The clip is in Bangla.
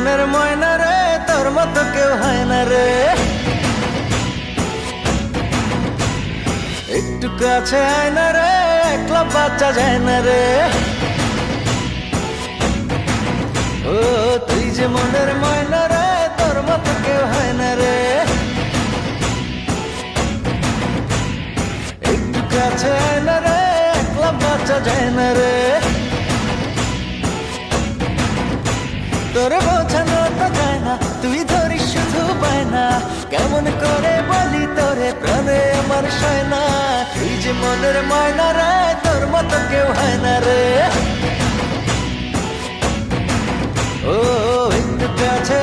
মনের ময়না রে, তোর মতো কেউ হয় না রে। একটু কাছে আয় না রে, একলা বাচ্চা যায় না রে। ও তুই যে মনের ময়না রে, তোর মতো কেউ হয় না রে। একটু কাছে আয় না রে, একলা বাচ্চা যায় না রে। তোরে বোঝানো তো যায় না, তুই ধরিস শুধু পায় না। কেমন করে বলি তোরে, প্রাণে আমার সয় না। তুই যে মনের ময়না রে, তোর মতো কেউ হয় না রে। ও একটু কাছে